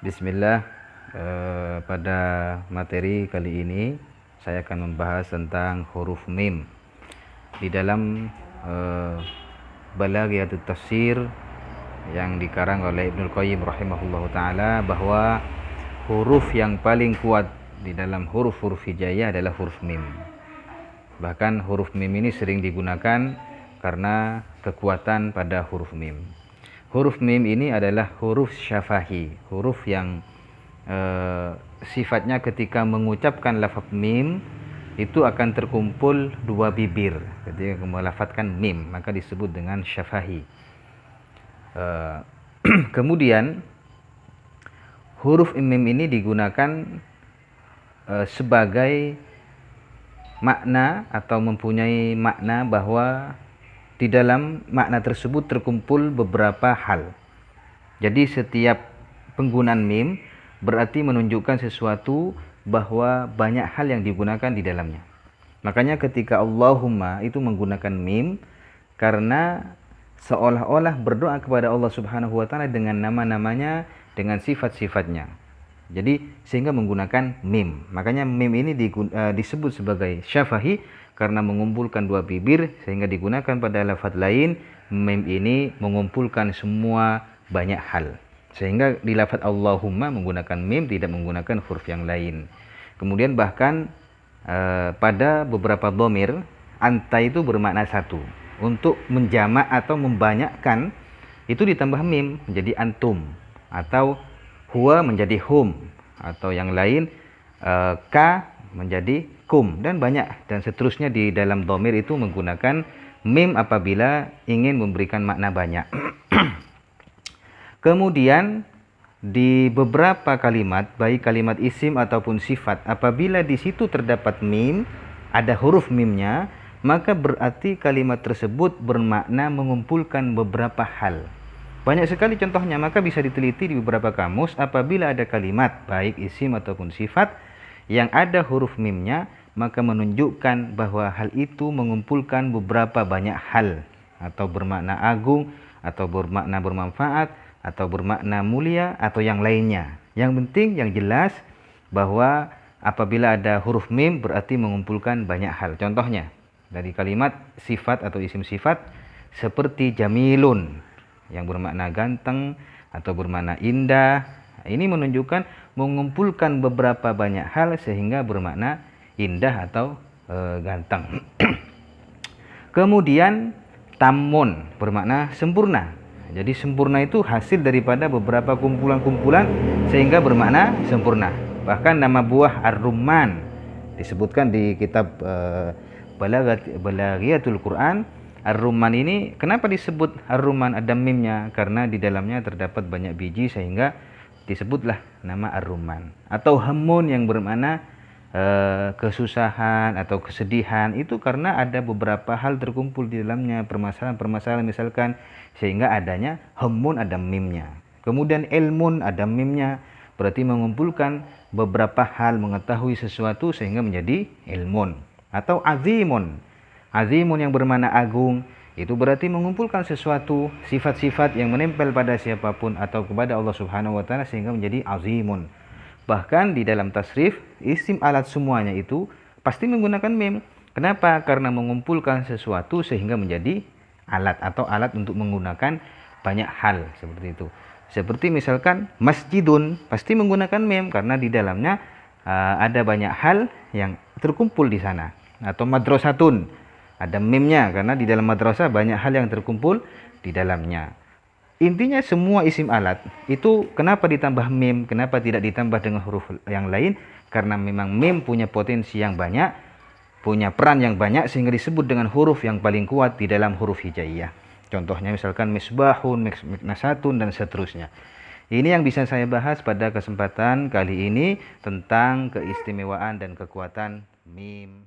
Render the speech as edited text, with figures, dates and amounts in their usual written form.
Bismillah. Pada materi kali ini saya akan membahas tentang huruf mim di dalam Balaghiyatut Tafsir yang dikarang oleh Ibnul Qayyim rahimahullahu taala, bahwa huruf yang paling kuat di dalam huruf-huruf hijaiyah adalah huruf mim. Bahkan huruf mim ini sering digunakan karena kekuatan pada huruf mim. Huruf mim ini adalah huruf syafahi, huruf yang sifatnya ketika mengucapkan lafaz mim itu akan terkumpul dua bibir. Ketika melafazkan mim maka disebut dengan syafahi. Kemudian huruf mim ini digunakan sebagai makna atau mempunyai makna bahwa di dalam makna tersebut terkumpul beberapa hal. Jadi setiap penggunaan mim berarti menunjukkan sesuatu bahwa banyak hal yang digunakan di dalamnya. Makanya ketika Allahumma itu menggunakan mim karena seolah-olah berdoa kepada Allah Subhanahu wa taala dengan nama-namanya, dengan sifat-sifatnya. Jadi sehingga menggunakan mim. Makanya mim ini disebut sebagai syafahi karena mengumpulkan dua bibir, sehingga digunakan pada lafaz lain. Mim ini mengumpulkan semua banyak hal, sehingga di lafaz Allahumma menggunakan mim, tidak menggunakan huruf yang lain. Kemudian bahkan pada beberapa dhamir anta itu bermakna satu. Untuk menjamak atau membanyakkan itu ditambah mim menjadi antum, atau huwa menjadi hum, atau yang lain ka menjadi kum, dan banyak dan seterusnya di dalam dhamir itu menggunakan mim apabila ingin memberikan makna banyak. Kemudian di beberapa kalimat, baik kalimat isim ataupun sifat, apabila di situ terdapat mim, ada huruf mimnya, maka berarti kalimat tersebut bermakna mengumpulkan beberapa hal. Banyak sekali contohnya, maka bisa diteliti di beberapa kamus. Apabila ada kalimat baik isim ataupun sifat yang ada huruf mimnya, maka menunjukkan bahwa hal itu mengumpulkan beberapa banyak hal, atau bermakna agung, atau bermakna bermanfaat, atau bermakna mulia, atau yang lainnya. Yang penting, yang jelas bahwa apabila ada huruf mim berarti mengumpulkan banyak hal. Contohnya dari kalimat sifat atau isim sifat seperti jamilun yang bermakna ganteng atau bermakna indah. Ini menunjukkan mengumpulkan beberapa banyak hal sehingga bermakna indah atau ganteng. Kemudian tamun bermakna sempurna. Jadi sempurna itu hasil daripada beberapa kumpulan-kumpulan sehingga bermakna sempurna. Bahkan nama buah ar-rumman disebutkan di kitab Balaghiyatul Quran. Ar-rumman ini kenapa disebut ar-rumman, ada mimnya? Karena di dalamnya terdapat banyak biji sehingga disebutlah nama ar-rumman. Atau hamun yang bermakna kesusahan atau kesedihan, itu karena ada beberapa hal terkumpul di dalamnya, permasalahan-permasalahan misalkan, sehingga adanya hamun, ada mimnya. Kemudian ilmun, ada mimnya, berarti mengumpulkan beberapa hal, mengetahui sesuatu sehingga menjadi ilmun. Atau azimun, azimun yang bermakna agung, itu berarti mengumpulkan sesuatu, sifat-sifat yang menempel pada siapapun atau kepada Allah Subhanahu wa taala sehingga menjadi azimun. Bahkan di dalam tasrif, isim alat semuanya itu pasti menggunakan mim. Kenapa? Karena mengumpulkan sesuatu sehingga menjadi alat, atau alat untuk menggunakan banyak hal, seperti itu. Seperti misalkan masjidun, pasti menggunakan mim karena di dalamnya ada banyak hal yang terkumpul di sana. Atau madrasatun, ada mimnya karena di dalam madrasah banyak hal yang terkumpul di dalamnya. Intinya semua isim alat itu kenapa ditambah mim, kenapa tidak ditambah dengan huruf yang lain? Karena memang mim punya potensi yang banyak, punya peran yang banyak, sehingga disebut dengan huruf yang paling kuat di dalam huruf hijaiyah. Contohnya misalkan misbahun, miknasatun, dan seterusnya. Ini yang bisa saya bahas pada kesempatan kali ini tentang keistimewaan dan kekuatan mim.